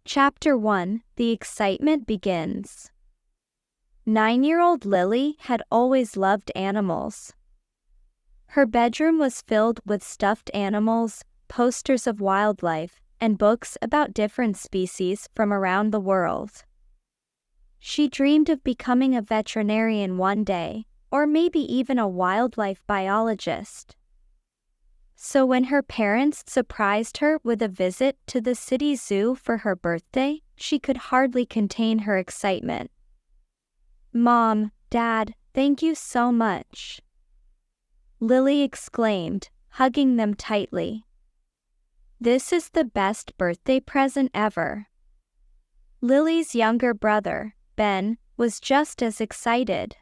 Chapter 1: The excitement begins. 9-year-old Lily had always loved animals. Her bedroom was filled with stuffed animals, posters of wildlife, and books about different species from around the world. She dreamed of becoming a veterinarian one day, or maybe even a wildlife biologist. So when her parents surprised her with a visit to the city zoo for her birthday, she could hardly contain her excitement. "Mom, Dad, thank you so much," Lily exclaimed, hugging them tightly. "This is the best birthday present ever." Lily's younger brother, Ben, was just as excited.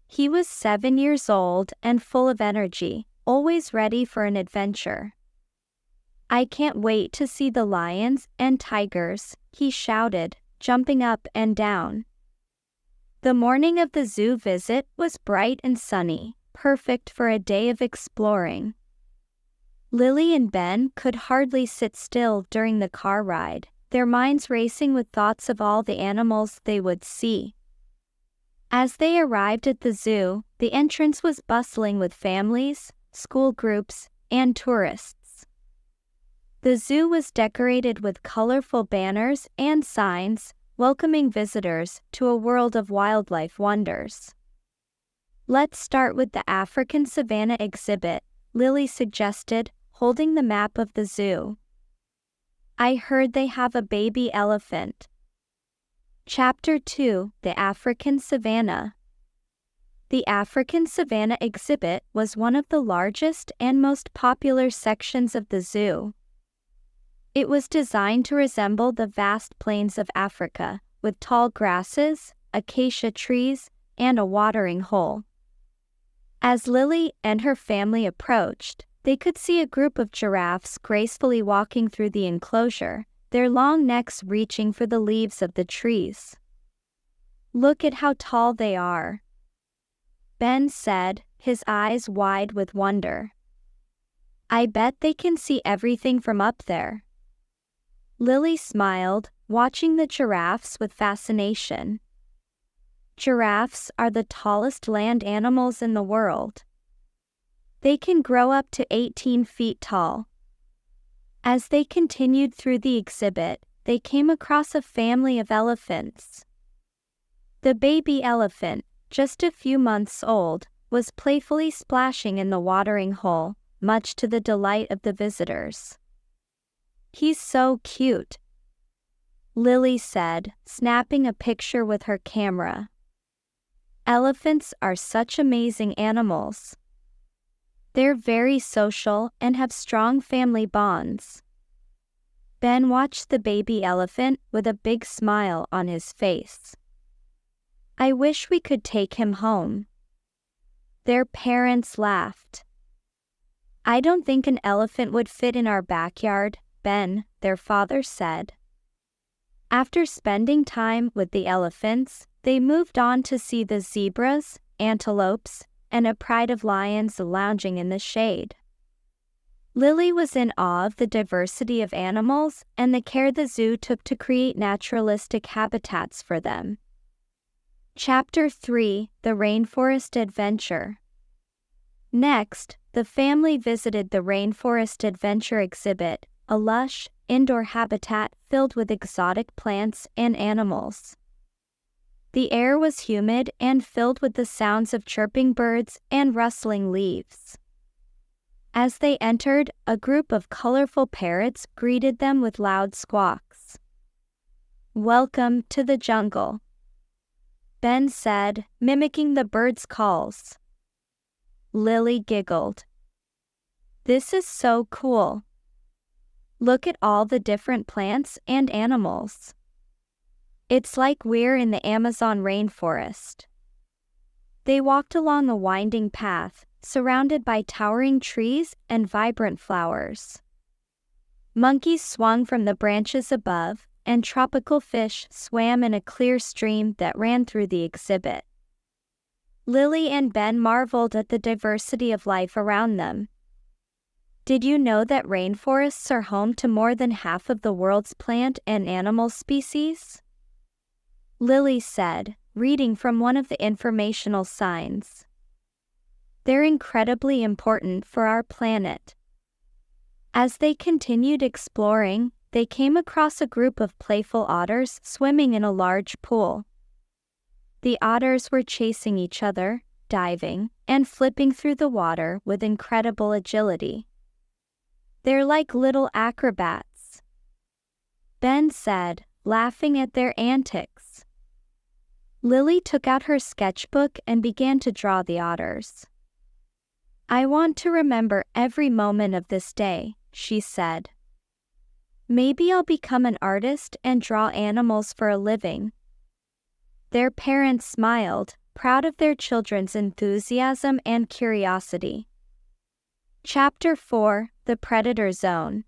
He was 7 years old and full of energy, always ready for an adventure. "I can't wait to see the lions and tigers," he shouted, jumping up and down. The morning of the zoo visit was bright and sunny, perfect for a day of exploring. Lily and Ben could hardly sit still during the car ride, their minds racing with thoughts of all the animals they would see. As they arrived at the zoo, the entrance was bustling with families, school groups, and tourists. The zoo was decorated with colorful banners and signs, welcoming visitors to a world of wildlife wonders. "Let's start with the African savanna exhibit," Lily suggested, holding the map of the zoo. "I heard they have a baby elephant." Chapter 2: The African Savanna. The African savanna exhibit was one of the largest and most popular sections of the zoo. It was designed to resemble the vast plains of Africa, with tall grasses, acacia trees, and a watering hole. As Lily and her family approached, they could see a group of giraffes gracefully walking through the enclosure, their long necks reaching for the leaves of the trees. "Look at how tall they are," Ben said, his eyes wide with wonder. "I bet they can see everything from up there." Lily smiled, watching the giraffes with fascination. Giraffes are the tallest land animals in the world. They can grow up to 18 feet tall. As they continued through the exhibit, they came across a family of elephants. The baby elephant, just a few months old, was playfully splashing in the watering hole, much to the delight of the visitors. "He's so cute," Lily said, snapping a picture with her camera. "Elephants are such amazing animals. They're very social and have strong family bonds." Ben watched the baby elephant with a big smile on his face. "I wish we could take him home." Their parents laughed. "I don't think an elephant would fit in our backyard, Ben," their father said. After spending time with the elephants, they moved on to see the zebras, antelopes, and a pride of lions lounging in the shade. Lily was in awe of the diversity of animals and the care the zoo took to create naturalistic habitats for them. Chapter 3: The Rainforest Adventure. Next, the family visited the Rainforest Adventure exhibit, a lush, indoor habitat filled with exotic plants and animals. The air was humid and filled with the sounds of chirping birds and rustling leaves. As they entered, a group of colorful parrots greeted them with loud squawks. "Welcome to the jungle," Ben said, mimicking the birds' calls. Lily giggled. "This is so cool. Look at all the different plants and animals. It's like we're in the Amazon rainforest." They walked along a winding path, surrounded by towering trees and vibrant flowers. Monkeys swung from the branches above, and tropical fish swam in a clear stream that ran through the exhibit. Lily and Ben marveled at the diversity of life around them. Did you know that rainforests are home to more than half of the world's plant and animal species? Lily said, reading from one of the informational signs. They're incredibly important for our planet. As they continued exploring, they came across a group of playful otters swimming in a large pool. The otters were chasing each other, diving, and flipping through the water with incredible agility. They're like little acrobats, Ben said, laughing at their antics. Lily took out her sketchbook and began to draw the otters. I want to remember every moment of this day, she said. Maybe I'll become an artist and draw animals for a living. Their parents smiled, proud of their children's enthusiasm and curiosity. Chapter 4: The Predator Zone.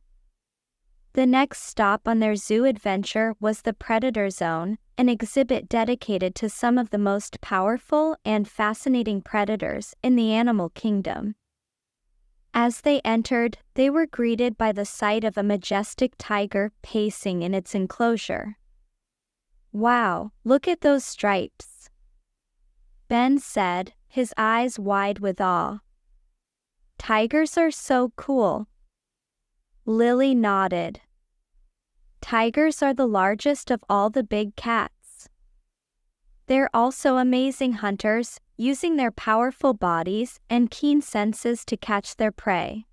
The next stop on their zoo adventure was the Predator Zone, an exhibit dedicated to some of the most powerful and fascinating predators in the animal kingdom. As they entered, they were greeted by the sight of a majestic tiger pacing in its enclosure. Wow, look at those stripes, Ben said, his eyes wide with awe. Tigers are so cool. Lily nodded. Tigers are the largest of all the big cats. They're also amazing hunters, using their powerful bodies and keen senses to catch their prey.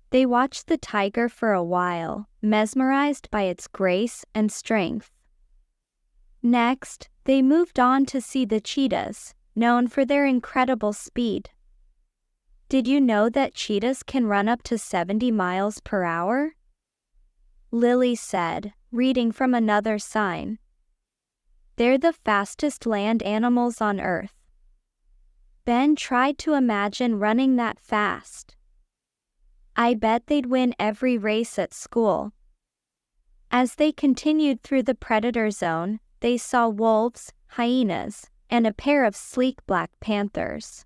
They watched the tiger for a while, mesmerized by its grace and strength. Next, they moved on to see the cheetahs, known for their incredible speed. Did you know that cheetahs can run up to 70 miles per hour? Lily said, reading from another sign. They're the fastest land animals on Earth. Ben tried to imagine running that fast. I bet they'd win every race at school. As they continued through the predator zone, they saw wolves, hyenas, and a pair of sleek black panthers.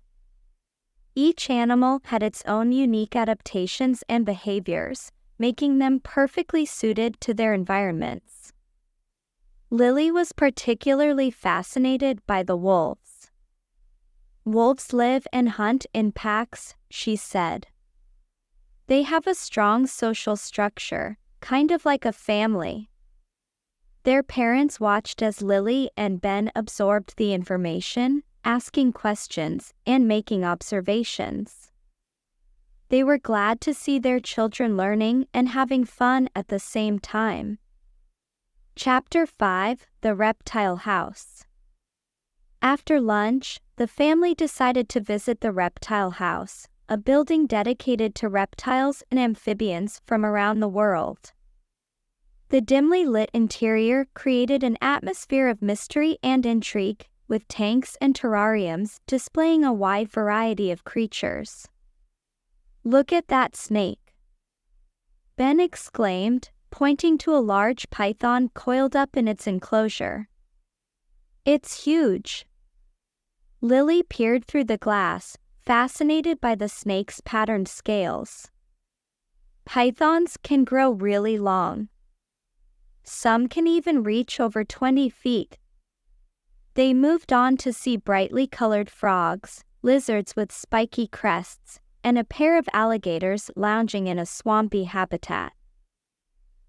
Each animal had its own unique adaptations and behaviors, making them perfectly suited to their environments. Lily was particularly fascinated by the wolves. Wolves live and hunt in packs, she said. They have a strong social structure, kind of like a family. Their parents watched as Lily and Ben absorbed the information, asking questions and making observations. They were glad to see their children learning and having fun at the same time. Chapter 5: The Reptile House. After lunch, the family decided to visit the Reptile House, a building dedicated to reptiles and amphibians from around the world. The dimly lit interior created an atmosphere of mystery and intrigue, with tanks and terrariums displaying a wide variety of creatures. Look at that snake, Ben exclaimed, pointing to a large python coiled up in its enclosure. It's huge. Lily peered through the glass, fascinated by the snake's patterned scales. Pythons can grow really long. Some can even reach over 20 feet. They moved on to see brightly colored frogs, lizards with spiky crests, and a pair of alligators lounging in a swampy habitat.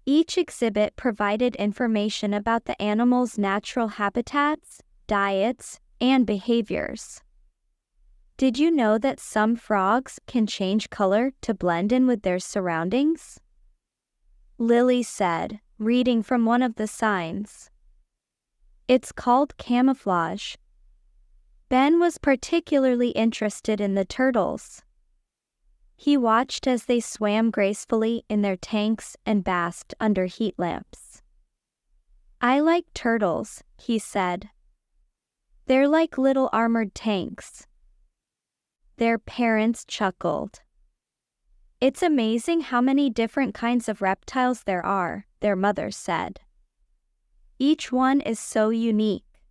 Each exhibit provided information about the animals' natural habitats, diets, and behaviors. Did you know that some frogs can change color to blend in with their surroundings? Lily said, reading from one of the signs. It's called camouflage. Ben was particularly interested in the turtles. He watched as they swam gracefully in their tanks and basked under heat lamps. I like turtles, he said. They're like little armored tanks. Their parents chuckled. It's amazing how many different kinds of reptiles there are, their mother said. Each one is so unique.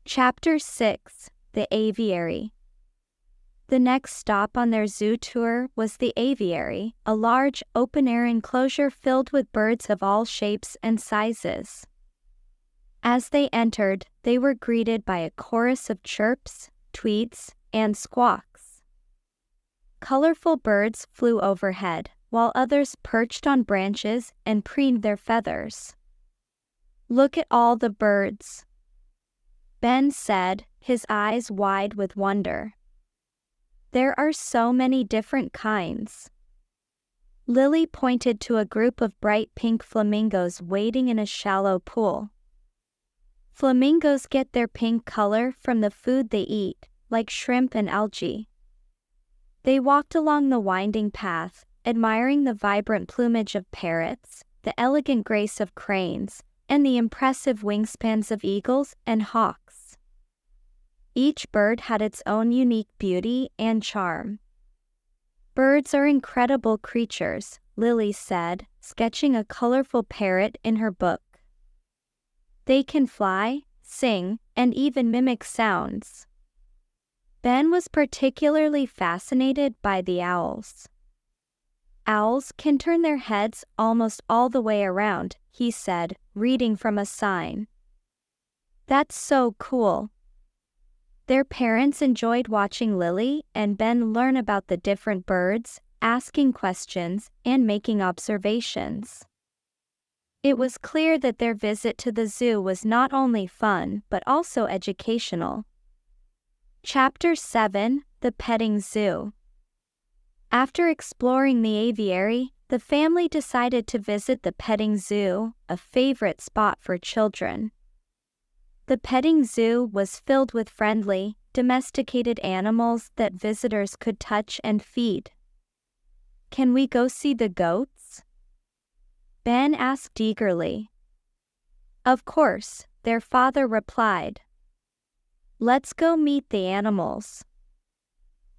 Chapter 6: The Aviary. The next stop on their zoo tour was the aviary, a large, open-air enclosure filled with birds of all shapes and sizes. As they entered, they were greeted by a chorus of chirps, tweets, and squawks. Colorful birds flew overhead, while others perched on branches and preened their feathers. "Look at all the birds," Ben said, his eyes wide with wonder. "There are so many different kinds." Lily pointed to a group of bright pink flamingos wading in a shallow pool. Flamingos get their pink color from the food they eat, like shrimp and algae. They walked along the winding path, admiring the vibrant plumage of parrots, the elegant grace of cranes, and the impressive wingspans of eagles and hawks. Each bird had its own unique beauty and charm. "Birds are incredible creatures," Lily said, sketching a colorful parrot in her book. "They can fly, sing, and even mimic sounds." Ben was particularly fascinated by the owls. "Owls can turn their heads almost all the way around," he said, reading from a sign. "That's so cool." Their parents enjoyed watching Lily and Ben learn about the different birds, asking questions, and making observations. It was clear that their visit to the zoo was not only fun but also educational. Chapter 7: The Petting Zoo. After exploring the aviary, the family decided to visit the petting zoo, a favorite spot for children. The petting zoo was filled with friendly, domesticated animals that visitors could touch and feed. "Can we go see the goats?" Ben asked eagerly. "Of course," their father replied. "Let's go meet the animals."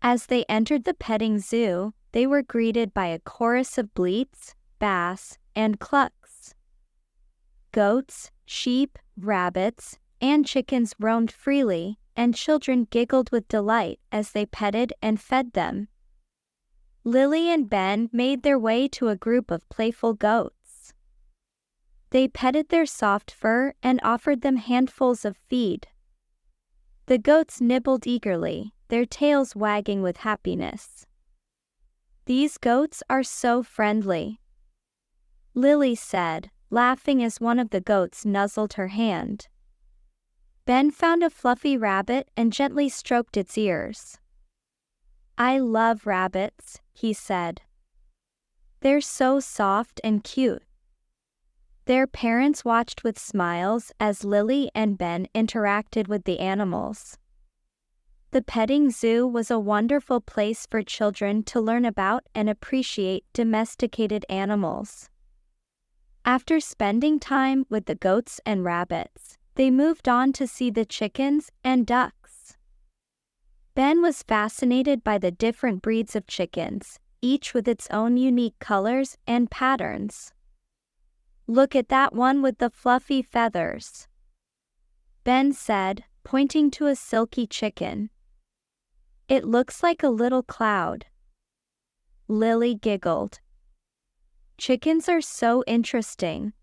As they entered the petting zoo, they were greeted by a chorus of bleats, bass, and clucks. Goats, sheep, rabbits, and chickens roamed freely, and children giggled with delight as they petted and fed them. Lily and Ben made their way to a group of playful goats. They petted their soft fur and offered them handfuls of feed. The goats nibbled eagerly, their tails wagging with happiness. "These goats are so friendly," Lily said, laughing as one of the goats nuzzled her hand. Ben found a fluffy rabbit and gently stroked its ears. "I love rabbits," he said. "They're so soft and cute." Their parents watched with smiles as Lily and Ben interacted with the animals. The petting zoo was a wonderful place for children to learn about and appreciate domesticated animals. After spending time with the goats and rabbits, they moved on to see the chickens and ducks. Ben was fascinated by the different breeds of chickens, each with its own unique colors and patterns. "Look at that one with the fluffy feathers," Ben said, pointing to a silky chicken. "It looks like a little cloud." Lily giggled. "Chickens are so interesting.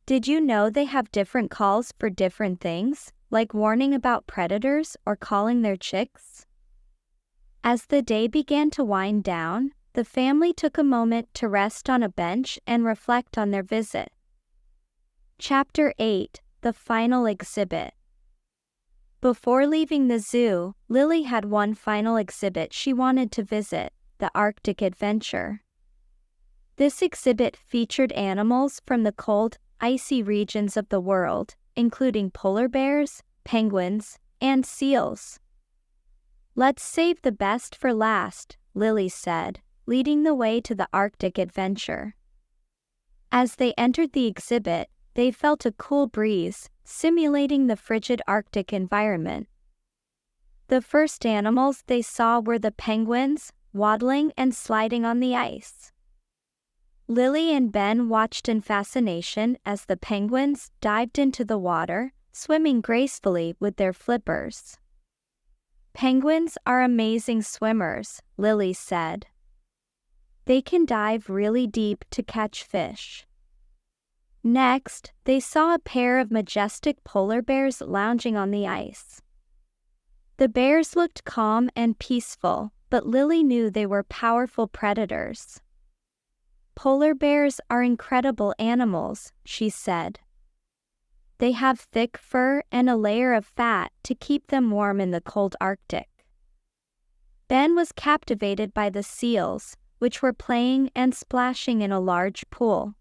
Did you know they have different calls for different things, like warning about predators or calling their chicks?" As the day began to wind down, the family took a moment to rest on a bench and reflect on their visit. Chapter 8: The Final Exhibit. Before leaving the zoo, Lily had one final exhibit she wanted to visit: the Arctic Adventure. This exhibit featured animals from the cold, icy regions of the world, including polar bears, penguins, and seals. "Let's save the best for last," Lily said, leading the way to the Arctic Adventure. As they entered the exhibit, they felt a cool breeze, simulating the frigid Arctic environment. The first animals they saw were the penguins, waddling and sliding on the ice. Lily and Ben watched in fascination as the penguins dived into the water, swimming gracefully with their flippers. Penguins are amazing swimmers, Lily said. They can dive really deep to catch fish. Next, they saw a pair of majestic polar bears lounging on the ice. The bears looked calm and peaceful, but Lily knew they were powerful predators. Polar bears are incredible animals, she said. They have thick fur and a layer of fat to keep them warm in the cold Arctic. Ben was captivated by the seals, which were playing and splashing in a large pool.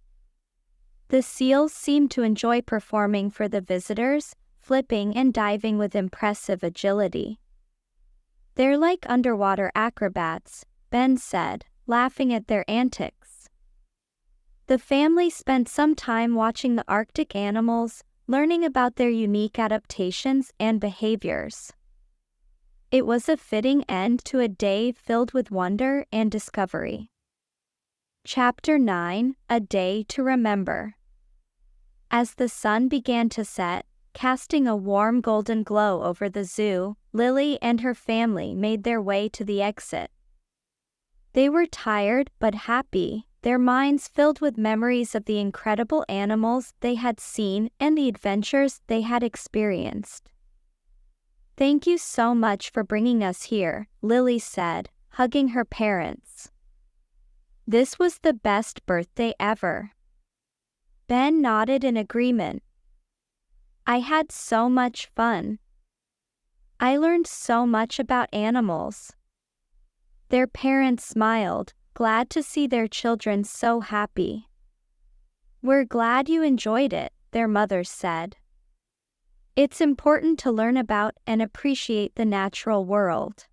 The seals seemed to enjoy performing for the visitors, flipping and diving with impressive agility. They're like underwater acrobats, Ben said, laughing at their antics. The family spent some time watching the Arctic animals, learning about their unique adaptations and behaviors. It was a fitting end to a day filled with wonder and discovery. Chapter 9: A Day to Remember. As the sun began to set, casting a warm golden glow over the zoo, Lily and her family made their way to the exit. They were tired but happy, their minds filled with memories of the incredible animals they had seen and the adventures they had experienced. "Thank you so much for bringing us here," Lily said, hugging her parents. "This was the best birthday ever." Ben nodded in agreement. "I had so much fun. I learned so much about animals." Their parents smiled, glad to see their children so happy. "We're glad you enjoyed it," their mother said. "It's important to learn about and appreciate the natural world."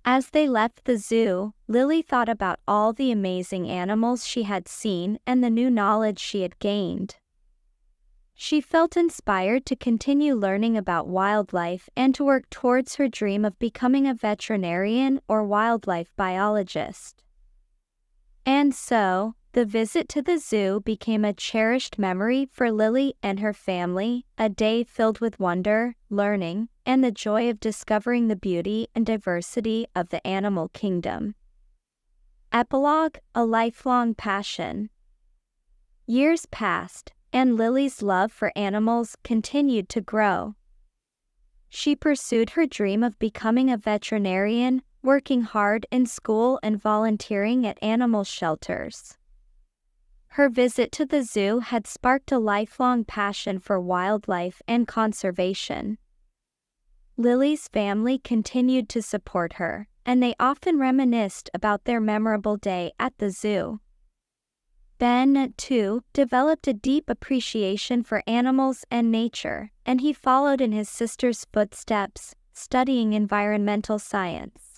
As they left the zoo, Lily thought about all the amazing animals she had seen and the new knowledge she had gained. She felt inspired to continue learning about wildlife and to work towards her dream of becoming a veterinarian or wildlife biologist. And so, the visit to the zoo became a cherished memory for Lily and her family, a day filled with wonder, learning, and the joy of discovering the beauty and diversity of the animal kingdom. Epilogue: A lifelong passion. Years passed, and Lily's love for animals continued to grow. She pursued her dream of becoming a veterinarian, working hard in school and volunteering at animal shelters. Her visit to the zoo had sparked a lifelong passion for wildlife and conservation. Lily's family continued to support her, and they often reminisced about their memorable day at the zoo. Ben, too, developed a deep appreciation for animals and nature, and he followed in his sister's footsteps, studying environmental science.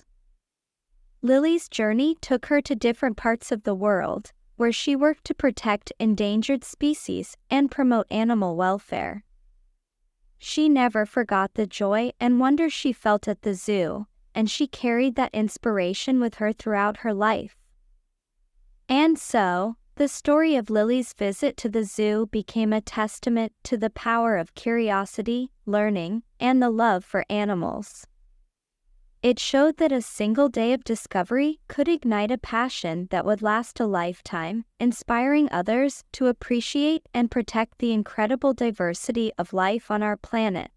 Lily's journey took her to different parts of the world, where she worked to protect endangered species and promote animal welfare. She never forgot the joy and wonder she felt at the zoo, and she carried that inspiration with her throughout her life. And so, the story of Lily's visit to the zoo became a testament to the power of curiosity, learning, and the love for animals. It showed that a single day of discovery could ignite a passion that would last a lifetime, inspiring others to appreciate and protect the incredible diversity of life on our planet.